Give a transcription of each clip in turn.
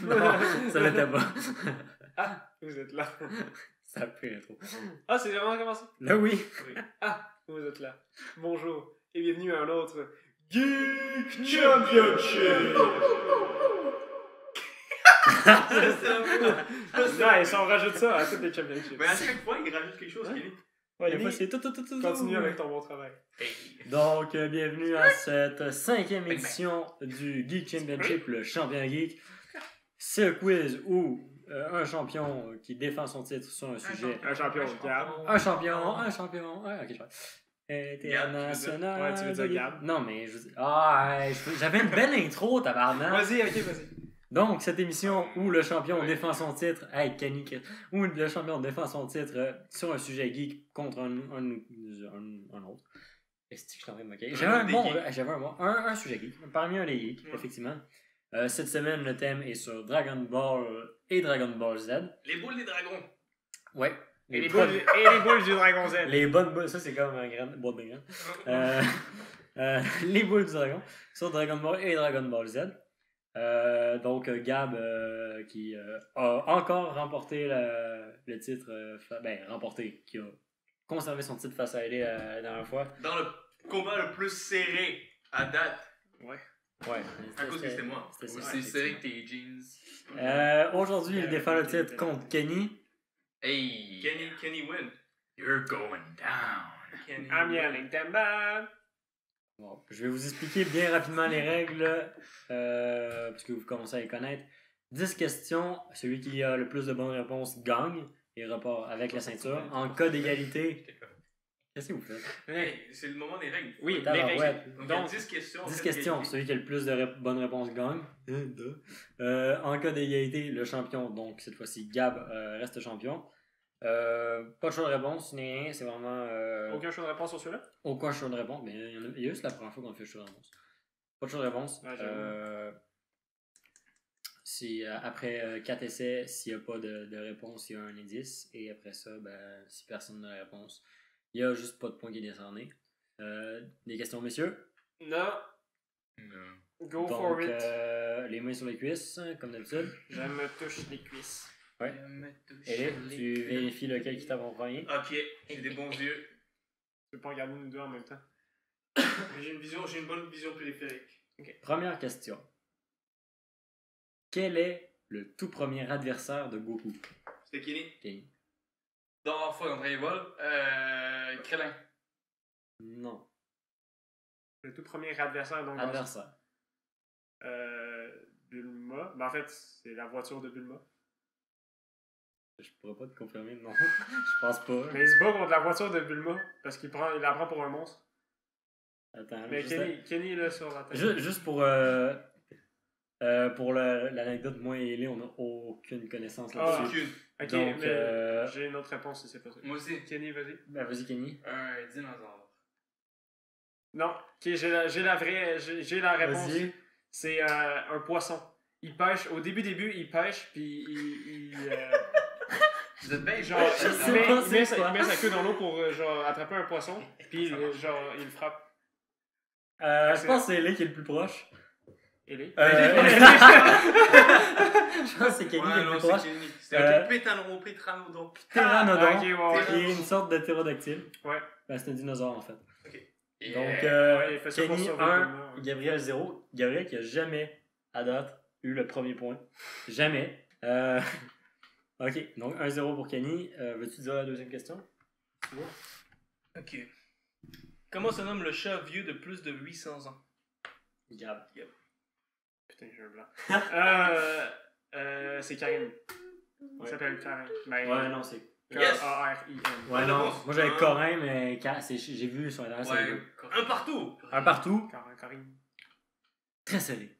Non, ça l'était pas. Ah, vous êtes là. Ça a pris trop. Ah, c'est vraiment commencé? Là, oui. Oui. Ah, vous êtes là. Bonjour et bienvenue à un autre Geek Championship! Nice, on rajoute ça à toutes les championships. Mais à chaque fois, il rajoute quelque chose, Kelly. Ouais, des fois, c'est tout. Continue avec ton bon travail. Donc, bienvenue à cette 5e édition du Geek Championship, le champion geek. C'est un quiz où un champion qui défend son titre sur un sujet. Un champion, Gab. Un champion. Ok, je vois. International. Ouais, tu veux dire Gab. Non, mais j'avais une belle intro, tabarnak. Vas-y. Donc, cette émission où le champion défend son titre, où le champion défend son titre sur un sujet geek contre un autre. Est-ce que je suis en train de moquer? J'avais un sujet geek, parmi un des geeks, effectivement. Cette semaine, le thème est sur Dragon Ball et Dragon Ball Z. Les boules des dragons. Ouais. Et les boules du Dragon Z. Les bonnes boules, ça c'est comme un grand boîte de graines. Les boules du dragon sur Dragon Ball et Dragon Ball Z. Donc Gab qui a encore remporté le titre, qui a conservé son titre face à Ellie la dernière fois. Dans le combat le plus serré à date. Ouais. À cause que c'était moi. C'est serré que tes jeans. Aujourd'hui, il défend le titre contre Kenny. Hey! Kenny win. You're going down. I'm yelling them back. Bon, je vais vous expliquer bien rapidement les règles, puisque vous commencez à les connaître. 10 questions, celui qui a le plus de bonnes réponses gagne et repart avec la ceinture. En cas d'égalité, qu'est-ce que vous faites? Hey, c'est le moment des règles. Oui, les règles. ouais. Donc 10 questions. 10 questions, celui qui a le plus de bonnes réponses gagne. En cas d'égalité, le champion, donc cette fois-ci Gab, reste champion. Pas de choix de réponse, ni rien, c'est vraiment. Aucun choix de réponse sur celui-là? Aucun choix de réponse, mais il y a juste la première fois qu'on fait le choix de réponse. Pas de choix de réponse. Ouais, après 4 essais, s'il n'y a pas de réponse, il y a un indice. Et après ça, si personne n'a la réponse, il n'y a juste pas de point qui est décerné. Des questions, messieurs? Non. Go Donc, for it. Les mains sur les cuisses, comme d'habitude. Je me touche les cuisses. Ouais. Et là, tu vérifies lequel qui t'a en premier. Ok, j'ai des bons yeux. Tu peux pas regarder nous deux en même temps. J'ai une bonne vision périphérique. Okay. Première question. Quel est le tout premier adversaire de Goku? C'était Kenny. Dans Dragon Ball, Krillin. Non. Le tout premier adversaire, donc. Adversaire. Bulma. En fait, c'est la voiture de Bulma. Je pourrais pas te confirmer, non. Je pense pas. Mais il se bat contre la voiture de Bulma parce qu'il la prend pour un monstre. Attends, mais Kenny est là sur la tête. Juste pour l'anecdote, moi et Ellie, on n'a aucune connaissance là-dessus. Aucune. Ok, donc, mais j'ai une autre réponse si c'est pas ça. Moi aussi. Kenny, vas-y. Vas-y, Kenny. Un dinosaure. Non, ok, j'ai la réponse. Vas-y. C'est un poisson. Il pêche, au début, il pêche, puis il Vous êtes bien genre, il met sa queue dans l'eau pour attraper un poisson, puis il le frappe. Je pense que c'est Ellie qui est le plus proche. Ellie? Je pense que c'est Kenny qui est le plus proche. C'était un Pteranodon. Pteranodon, qui ouais. est une sorte de ptérodactyle. Ouais. C'est un dinosaure en fait. Okay. Donc, il fait ça pour Kenny survivre, 1, Gabriel 0. Gabriel qui a jamais, à date, eu le premier point. Jamais. Ok, donc 1-0 pour Kenny. Veux-tu dire la deuxième question? Ok. Comment se nomme le chat vieux de plus de 800 ans? Gab. Putain, j'ai un blanc. C'est Karine. Il s'appelle Karine. Ouais, non, c'est K-A-R-I-N. Ouais, non. Moi j'avais Corin, mais j'ai vu sur Internet. Ouais, un partout. Un partout. Karine. Très serré.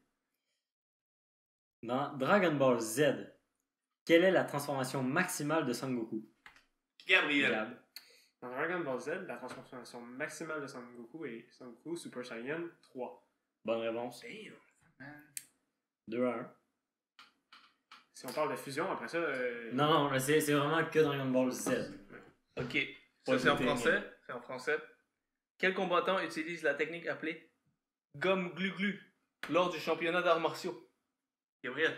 Dans Dragon Ball Z, quelle est la transformation maximale de Son Goku? Gabriel. Gab. Dans Dragon Ball Z, la transformation maximale de Son Goku est Son Goku Super Saiyan 3. Bonne réponse. Damn, man. 2-1. Si on parle de fusion, après ça... Non, c'est vraiment que Dragon Ball Z. Ok, ça c'est en français. Quel combattant utilise la technique appelée gomme glu-glu lors du championnat d'arts martiaux? Gabriel.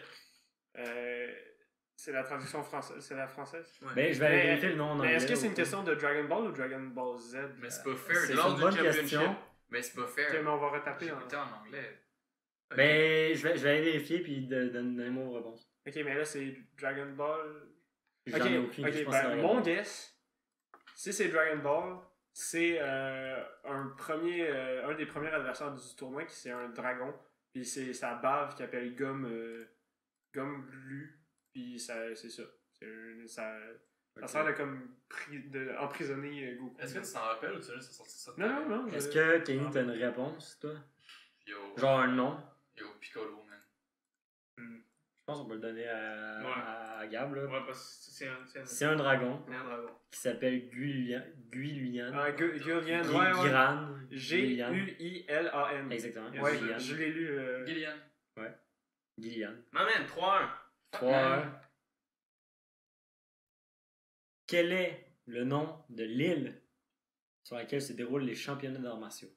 C'est la traduction française. C'est la française? Ouais. Ben, je vais aller vérifier le nom en Mais anglais. est-ce que c'est au une cas. question de Dragon Ball ou Dragon Ball Z? Mais c'est pas fair. C'est Lors une du bonne championship. question. Mais c'est pas Ok, fair. mais on va retaper. J'ai écouté en anglais. Ben, je vais aller vérifier puis donner mon réponse. Ok, mais là, c'est Dragon Ball. J'en Ok, ai aucune idée, je ok, pense que ben, c'est mon Dragon Ball. guess, si c'est Dragon Ball, c'est un des premiers adversaires du tournoi qui c'est un dragon, puis c'est sa bave qui appelle Gomme Glu, puis c'est ça. Ça Ok. sert de comme emprisonner Goku. Est-ce que tu t'en rappelles ou tu as juste sorti ça? Non. Est-ce que Kenny t'as une réponse, toi? Yo. Genre un nom? Yo, Piccolo, man. Je pense qu'on peut le donner à Gab, là. Ouais, parce que C'est un dragon un dragon. qui s'appelle Guilian. Ah, Guilian, Gui- ouais. Giran. Guilian. G-U-I-L-A-N. Exactement. Yes, Ouais, Guilian. je l'ai lu. Gillian. Guilian. Non, man, 3-1. 3. Quel est le nom de l'île sur laquelle se déroulent les championnats d'arts martiaux?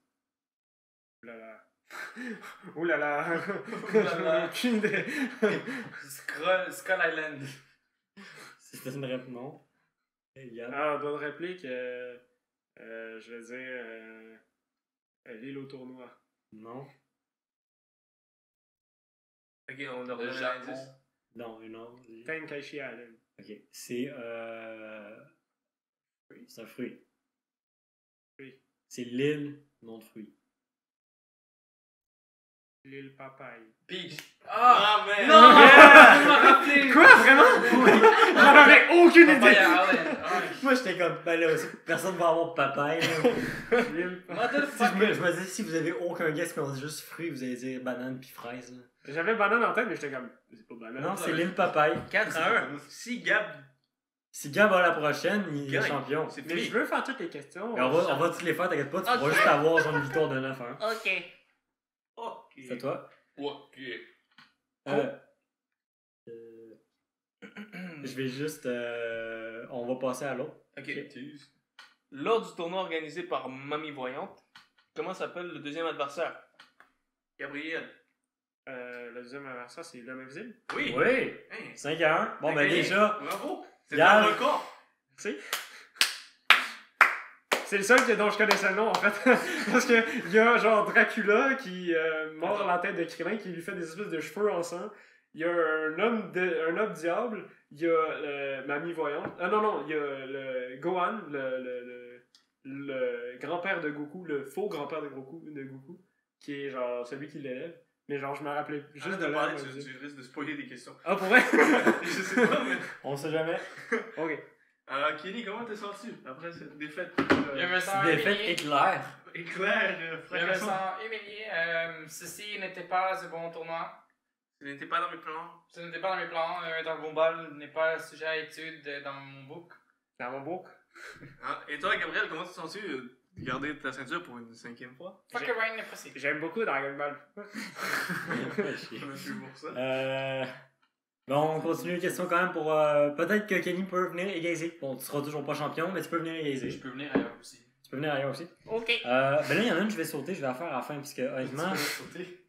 Ouh là là. Ouh là là. Ouh là là. Aucune idée. Skull Island. C'était une réponse. Hey, Gab. Ah, bonne réplique. Je vais dire l'île au tournoi. Non. Ok, on leur Le donne un Japon. indice. Non, une autre. Tenkaichi Island. Ok. C'est c'est un fruit. Fruit. C'est l'île, nom de fruit. L'île papaye. Peach. Ah, man! Non! Yeah! Tu m'as rappelé! Quoi, vraiment? J'en avais aucune Papaya idée. Island. Ah, Moi, j'étais comme, ben là, personne va avoir papaye. là. L'île papaye. What the Si fuck? je me dis, si vous avez aucun guess puis on dit juste fruit, vous allez dire banane puis fraise. là. J'avais banane en tête, mais j'étais comme, c'est pas banane. Non, c'est l'île papaye. 4-1. Si Gab. Si Gab va la prochaine, il est Gagne. champion. C'est Mais fini. je veux faire toutes les questions. Et on va toutes les faire, t'inquiète pas, tu pourras juste avoir genre une victoire de 9-1. Ok. Ok. C'est à toi. Ok. Euh, je vais juste. On va passer à l'autre. Ok. Lors du tournoi organisé par Mamie Voyante, comment s'appelle le deuxième adversaire? Gabriel. Le deuxième adversaire, c'est l'homme invisible. Oui. Oui! Hey. 5-1. Bon, T'as ben gagné. déjà. Bravo. C'est Gab. un record. Tu sais? C'est le seul dont je connaissais le nom, en fait. Parce que il y a genre Dracula qui mord la tête de Krillin, qui lui fait des espèces de cheveux en sang. Il y a un homme diable. Il y a Mamie Voyante. Ah non, il y a le Gohan, le grand-père de Goku, le faux grand-père de Goku, qui est genre celui qui l'élève. Mais genre, je me rappelais juste de l'homme tu invisible. risques de spoiler des questions. Ah, pour vrai? Je sais pas, mais. On sait jamais. Ok. Alors, Kenny, comment t'es senti après cette défaite? Je me sens Défaite humilié. éclair. Éclair, Je me fracassant. sens humilié. Ceci n'était pas un bon tournoi. Ce n'était pas dans mes plans. Ce n'était pas dans mes plans. Dragon Ball n'est pas sujet à étude dans mon book. Dans mon book. Ah, et toi, Gabriel, comment tu te sens-tu de garder ta ceinture pour une 5e fois? Fuck J'ai- it, Ryan, apprécie. J'aime beaucoup Dragon Ball. On a plus pour ça. Bon, on continue les questions quand même pour. Peut-être que Kenny peut venir égaliser. Bon, tu seras toujours pas champion, mais tu peux venir égaliser. Je peux venir ailleurs aussi. Tu peux venir ailleurs aussi. Ok. Ben là, il y en a une, je vais sauter, je vais la faire à la fin, parce que honnêtement. Tu peux sauter.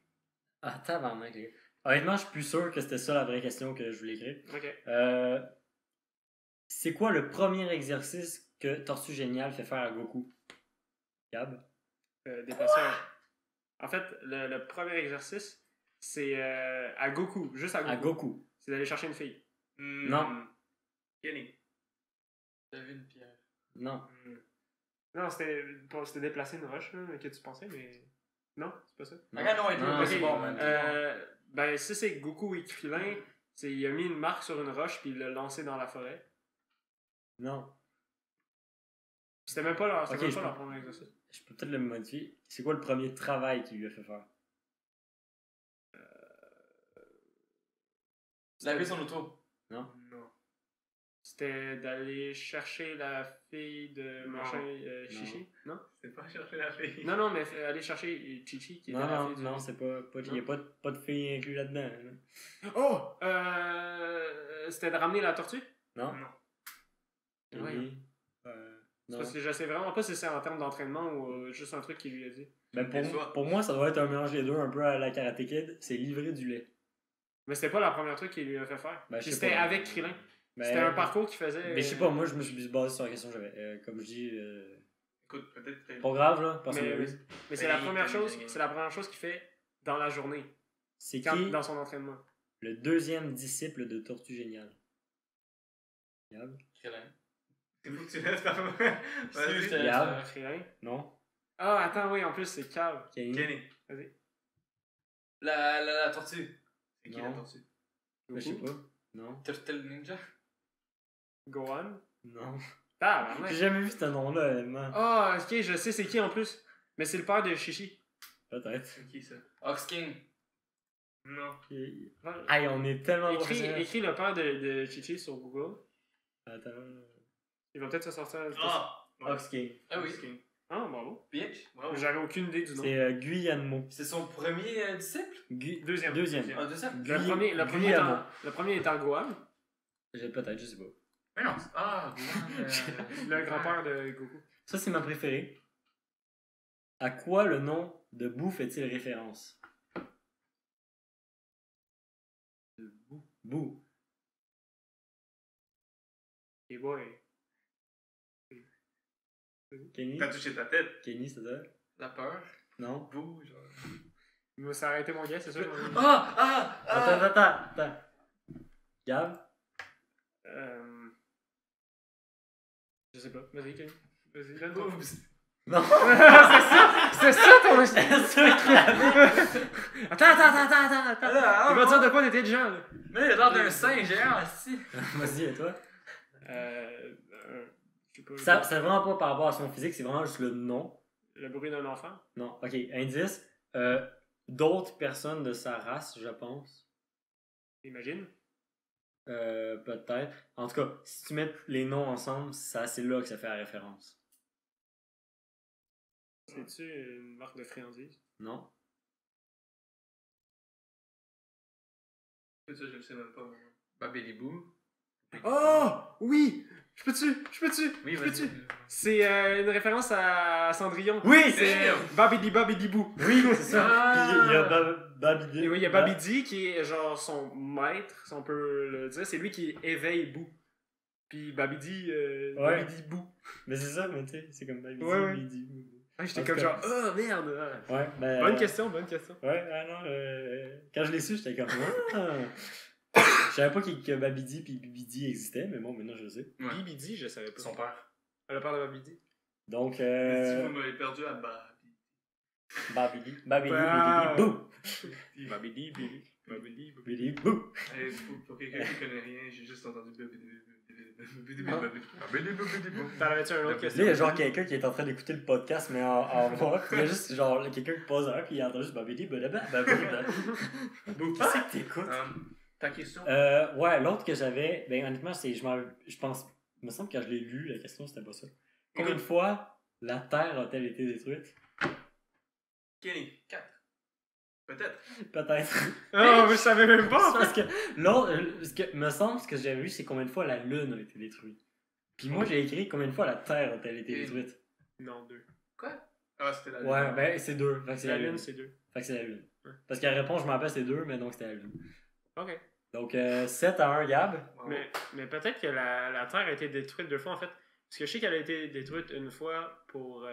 Ah, tabarnak, les gars. Honnêtement, je suis plus sûr que c'était ça la vraie question que je voulais écrire. Ok. C'est quoi le premier exercice que Tortue Génial fait faire à Goku? Gab? Déplacer En fait, le premier exercice, c'est à Goku, juste à Goku. À Goku. C'est d'aller chercher une fille. Non. Kenny. T'as vu une pierre. Non. Non, c'était déplacer une roche, là, que tu pensais, mais. Non, c'est pas ça. Non. Regarde, non, et Non, tout, c'est c'est bon, man. Ben, si c'est Goku et Krillin, il a mis une marque sur une roche puis il l'a lancé dans la forêt. Non. C'était même pas leur, Ok, même je pas peux- leur premier exercice. Je peux peut-être le modifier. C'est quoi le premier travail qu'il lui a fait faire? Laver son auto. Non. C'était d'aller chercher la fille de Non. machin Chichi. Non? C'est pas chercher la fille. Non, mais aller chercher Chichi qui était la fille du... Non, c'est pas. Il n'y a pas de fille inclus là-dedans. là. Oh! C'était de ramener la tortue? Non? Non. Ouais. Oui. C'est Non. parce que je sais vraiment pas si c'est en termes d'entraînement ou juste un truc qu'il lui a dit. Ben Et toi? pour moi, ça doit être un mélange des deux, un peu à la Karate Kid. C'est livrer du lait. Mais c'était pas la première truc qu'il lui a fait faire. Ben, je Puis sais c'était pas. avec Krillin. Ben, C'était un parcours qu'il faisait. Mais je sais pas, moi je me suis basé sur la question que j'avais. Comme je dis, Écoute, peut-être. pas grave là, personne Mais, n'a mais, vu. mais c'est la première chose. C'est la première chose qu'il fait dans la journée. C'est Quand, qui dans son entraînement. le deuxième disciple de Tortue Géniale? Gab? Krillin. Il faut que tu laisses par moi. Si, Vas-y. j'étais- Gab? Krillin. Non? Ah, attends, oui, en plus, c'est Cal. Kenny? Kenny. Vas-y. La tortue. C'est qui Non. la tortue? Ben, je sais pas. Non? Turtle Ninja. Gohan. Non. Ah, J'ai jamais vu ce nom-là, honnêtement. Ah, ok, je sais c'est qui en plus. Mais c'est le père de Chichi. Peut-être. C'est qui ça? Ox King. Non. Hey, on est tellement professionnels. Écris le père de Chichi sur Google. Attends. Il va peut-être se sortir. Ah! Ox King. Ah oui. Ah, bravo. Bitch. Bravo. J'avais aucune idée du nom. C'est Guillermo. C'est son premier disciple? Deuxième. Deuxième. Ah, deuxième? Le premier Guillermo. le premier étant Gohan, Peut-être, je sais pas. Mais non. Ah, le grand-père de Goku. Ça, c'est ma préférée. À quoi le nom de Boo fait-il référence? Boo. Et boy. Kenny? T'as touché ta tête. Kenny, c'est ça? La peur. Non? Bouh, genre. Il va s'arrêter mon gars, c'est ça? Attends. Gab? Je sais pas. Vas-y, Kenny. Vas-y, donne-toi. Non! C'est ça ton. C'est ça qu'il avait! Attends. Tu vas dire de quoi d'intelligent, là? Mais il a l'air d'un singe géant, aussi. Vas-y, et toi? Je sais pas. Ça, c'est vraiment pas par rapport à son physique, c'est vraiment juste le nom. Le bruit d'un enfant? Non, ok. Indice. D'autres personnes de sa race, je pense. Imagine. Peut-être. En tout cas, si tu mets les noms ensemble, c'est là que ça fait la référence. C'est-tu une marque de friandises? Non? Ça, je le sais même pas. Babidi Boo. Oh! Oui! Je peux-tu? Oui, Je vas-y. peux-tu? C'est une référence à Cendrillon. Oui, C'est Babidi Boo. Oui, c'est ça. Ah! Puis il y a Babidi. Et oui, il y a Babidi qui est genre son maître, si on peut le dire. C'est lui qui éveille Boo. Puis Babidi, Ouais. Babidi Boo. Mais c'est ça, mais tu sais, c'est comme Babidi. Ouais. Babidi. Ah, j'étais En comme tout genre, cas. oh merde! Ouais, ben. Bonne question. Ouais, ah non, quand je l'ai su, j'étais comme. Je savais pas que Babidi puis Bibidi existaient, mais bon, maintenant je le sais. Ouais. Bibidi, je savais pas. Son père. Le père de Babidi. Donc, Si vous m'avez perdu à Babi. Babidi, Wow. bou! Babidi, Bibi. Babidi, bou! Pour quelqu'un qui connaît rien, j'ai juste entendu Babi. T'en avais-tu un autre Là, question? il y a genre quelqu'un qui est en train d'écouter le podcast, mais en voix. Il y a juste genre quelqu'un qui pose un, puis il entend juste Babidi, blablabla. Bou, qui c'est que t'écoutes? Ta question? Ouais, l'autre que j'avais, ben honnêtement, c'est, je pense, il me semble que quand je l'ai lu, la question c'était pas ça. Combien de fois la Terre a-t-elle été détruite? Kenny, 4. Peut-être. Peut-être. Oh, mais je savais même C'est pas! parce que l'autre, ce que me semble, ce que j'avais vu, c'est combien de fois la Lune a été détruite. Puis moi, j'ai écrit combien de fois la Terre a-t-elle été détruite. Non, 2. Ah, c'était la Ouais, ben c'est 2. Fait que c'est La Lune, c'est 2. Fait que c'est la Lune. Ouais. Parce qu'à la réponse, je m'en rappelle, c'est 2, mais donc c'était la Lune. Ok. Donc 7-1, Gab. Mais peut-être que la Terre a été détruite 2 fois en fait. Parce que je sais qu'elle a été détruite une fois pour.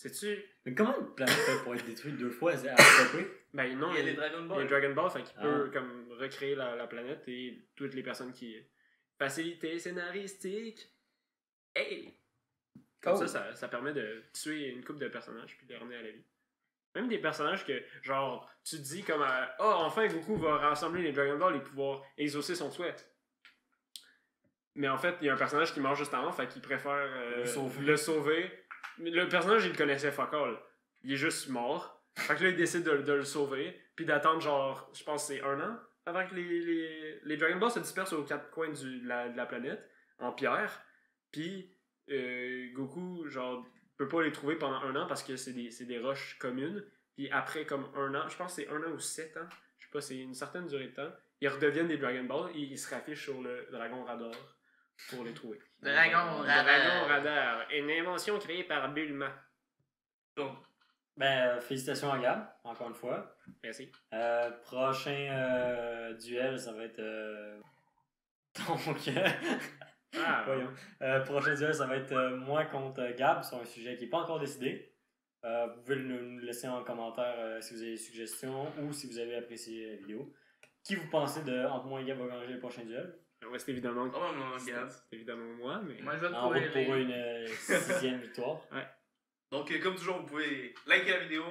Sais-tu? Mais comment une planète fait pour être détruite 2 fois? Elle a stoppé? Ben non, Il y a les Dragon il y a Ball. Dragon Ball, fait qu'il Ah. peut comme recréer la planète et toutes les personnes qui. Facilité scénaristique. Hey! Comme Oh. ça permet de tuer une couple de personnages puis de les ramener à la vie. Même des personnages que, genre, tu te dis comme enfin Goku va rassembler les Dragon Ball et pouvoir exaucer son souhait. Mais en fait, il y a un personnage qui meurt juste avant, fait qu'il préfère le sauver. Mais le personnage, il le connaissait fuck all. Il est juste mort. Fait que là, il décide de le sauver, puis d'attendre, genre, je pense que c'est 1 an avant que les Dragon Ball se dispersent aux 4 coins de la planète, en pierre. Puis Goku, genre, peut pas les trouver pendant 1 an parce que c'est des roches communes. Puis après, comme 1 an, je pense que c'est 1 an ou 7 ans, je sais pas, c'est une certaine durée de temps, ils redeviennent des Dragon Ball et ils se raffichent sur le Dragon Radar pour les trouver. Dragon Radar. Dragon Radar, une invention créée par Bulma. Donc, Ben, félicitations à Gab, encore une fois. Merci. Prochain duel, ça va être. Donc. Ah, Voyons. Prochain duel, ça va être moi contre Gab sur un sujet qui n'est pas encore décidé. Vous pouvez nous laisser en commentaire si vous avez des suggestions ou si vous avez apprécié la vidéo. Qui vous pensez de entre moi et Gab va gagner le prochain duel? ouais, c'est évidemment, Probablement, Gab. c'est évidemment moi, mais. Moi, je vais te En trouver route pour une 6e victoire. Donc, comme toujours, vous pouvez liker la vidéo.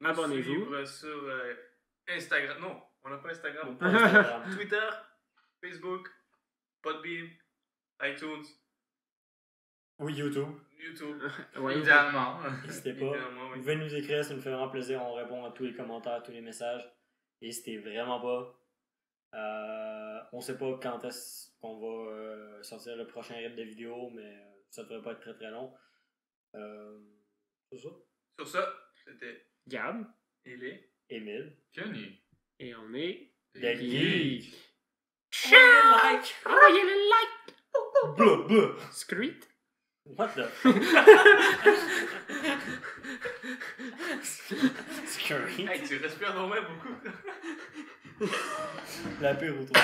nous Abonnez-vous. Suivre sur Instagram. Non, on n'a pas Instagram. Pas Instagram. Twitter, Facebook, Podbean, iTunes, Ou YouTube. YouTube. Ouais, Idéalement. N'hésitez pas. Évidemment, Vous oui. pouvez nous écrire, ça nous fait vraiment plaisir. On répond à tous les commentaires, à tous les messages. N'hésitez vraiment pas. On sait pas quand est-ce qu'on va sortir le prochain rythme de vidéo, mais ça devrait pas être très très long. C'est ça. Sur ça, c'était Gab. Elé. Émile. Kenny. Et on est. The Geek. Like! Envoyez le like! Blah, blah. Screet. What the Scurry. Hey, tu respires normalement beaucoup. La pire ou trop.